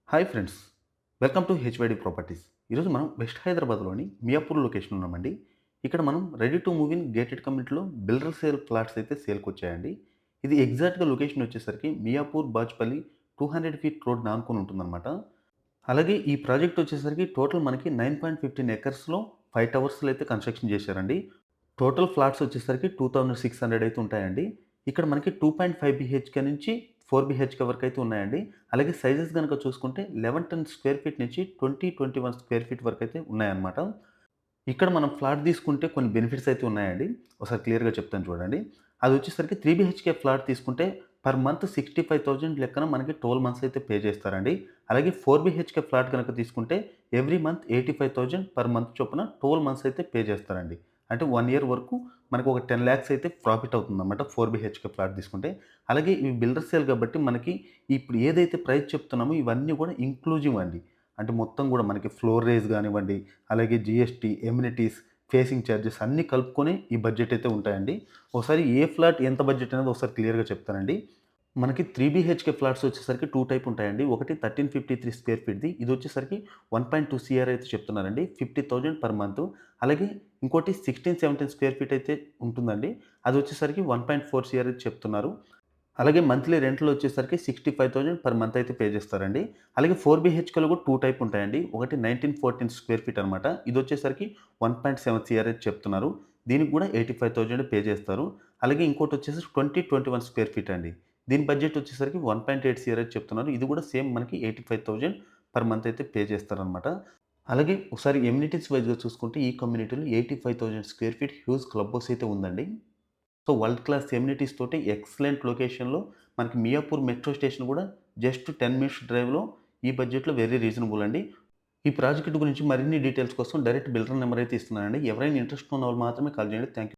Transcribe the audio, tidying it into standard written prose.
Hi friends, welcome to HYD properties. ఈరోజు మనం west హైదరాబాద్లోని మియాపూర్ లొకేషన్ ఉన్నామండి. ఇక్కడ మనం ready to move in gated కమ్యూనిటీలో బిల్డర్ సేల్ ఫ్లాట్స్ అయితే సేల్కి వచ్చాయండి. ఇది ఎగ్జాక్ట్గా లొకేషన్ వచ్చేసరికి మియాపూర్ బాజ్పల్లి 200 ఫీట్ రోడ్ నానుకొని ఉంటుందన్నమాట. అలాగే ఈ ప్రాజెక్ట్ వచ్చేసరికి టోటల్ మనకి 9.15 ఎకర్స్లో 5 టవర్స్లో అయితే కన్స్ట్రక్షన్ చేశారండి. టోటల్ ఫ్లాట్స్ వచ్చేసరికి 2600 అయితే ఉంటాయండి. ఇక్కడ మనకి 2.5 బీహెచ్కే నుంచి 4 బీహెచ్కే వరకు అయితే ఉన్నాయండి. అలాగే సైజెస్ గనుక చూసుకుంటే 1110 స్క్వేర్ ఫీట్ నుంచి 21 స్క్వేర్ ఫీట్ వరకు అయితే ఉన్నాయన్నమాట. ఇక్కడ మనం ఫ్లాట్ తీసుకుంటే కొన్ని బెనిఫిట్స్ అయితే ఉన్నాయండి. ఒకసారి క్లియర్‌గా చెప్తాను చూడండి. అది వచ్చేసరికి 3 బీహెచ్కే ఫ్లాట్ తీసుకుంటే పర్ మంత్ 65,000 లెక్కన మనకి 12 మంత్స్ అయితే పే చేస్తారండి. అలాగే 4 బీహెచ్కే ఫ్లాట్ గనుక తీసుకుంటే ఎవ్రీ మంత్ 85,000 పర్ మంత్ చొప్పున 12 మంత్స్ అయితే పే చేస్తారండి. అంటే 1 ఇయర్ వరకు మనకు ఒక 10,00,000 అయితే ప్రాఫిట్ అవుతుందన్నమాట 4 బీహెచ్కే ఫ్లాట్ తీసుకుంటే. అలాగే ఇవి బిల్డర్ సేల్ కాబట్టి మనకి ఇప్పుడు ఏదైతే ప్రైస్ చెప్తున్నామో ఇవన్నీ కూడా ఇంక్లూజివ్ అండి. అంటే మొత్తం కూడా మనకి ఫ్లోర్ రేజ్ గానివ్వండి, అలాగే జీఎస్టీ, ఎమ్యూనిటీస్, ఫేసింగ్ చార్జెస్ అన్నీ కలుపుకొని ఈ బడ్జెట్ అయితే ఉంటాయండి. ఒకసారి ఏ ఫ్లాట్ ఎంత బడ్జెట్ అనేది ఒకసారి క్లియర్‌గా చెప్తానండి. మనకి 3 బీహెచ్‌కే ఫ్లాట్స్ వచ్చేసరికి 2 టైప్ ఉంటాయండి. ఒకటి 1353 స్క్వేర్ ఫీట్‌ది. ఇదొచ్చేసరికి 1.2 సీఆర్ అయితే చెప్తున్నారండి. 50,000 పర్ మంత్. అలాగే ఇంకోటి 16, 17 స్క్వేర్ ఫీట్ అయితే ఉంటుందండి. అదొచ్చేసరికి 1.4 సీఆర్ అయితే చెప్తున్నారు. అలాగే మంత్లీ రెంట్‌లు వచ్చేసరికి 65,000 పర్ మంత్ అయితే పే చేస్తారండి. అలాగే 4 బీహెచ్‌కేలో కూడా 2 టైప్ ఉంటాయండి. ఒకటి 1914 స్క్వేర్ ఫీట్ అనమాట. ఇదొచ్చేసరికి 1.7 సీఆర్ అయితే చెప్తున్నారు. దీనికి కూడా 85,000 పే చేస్తారు. అలాగే ఇంకోటొచ్చేసి 21 స్క్వేర్ ఫీట్ అండి. దీని బడ్జెట్ వచ్చేసరికి 1.8 సీఆర్ అయితే చెప్తున్నారు. ఇది కూడా సేమ్ మనకి 85,000 పర్ మంత్ అయితే పే చేస్తారనమాట. అలాగే ఒకసారి ఎమ్యూనిటీస్ వైస్‌గా చూసుకుంటే ఈ కమ్యూనిటీలో 85,000 square feet huge club house అయితే ఉందండి. సో, వరల్డ్ క్లాస్ ఎమ్యూనిటీస్ తోటి ఎక్సలెంట్ లొకేషన్‌లో మనకి మియాపూర్ మెట్రో స్టేషన్ కూడా జస్ట్ 10 మినిట్స్ డ్రైవ్‌లో ఈ బడ్జెట్‌లో వెరీ రీజనబుల్ అండి. ఈ ప్రాజెక్ట్ గురించి మరిన్ని డీటెయిల్స్ కోసం డైరెక్ట్ బిల్డర్ నంబర్ అయితే ఇస్తున్నానండి. ఎవరైనా ఇంట్రెస్ట్ ఉన్నవాళ్ళు మాత్రమే కాల్ చేయండి. Thank you.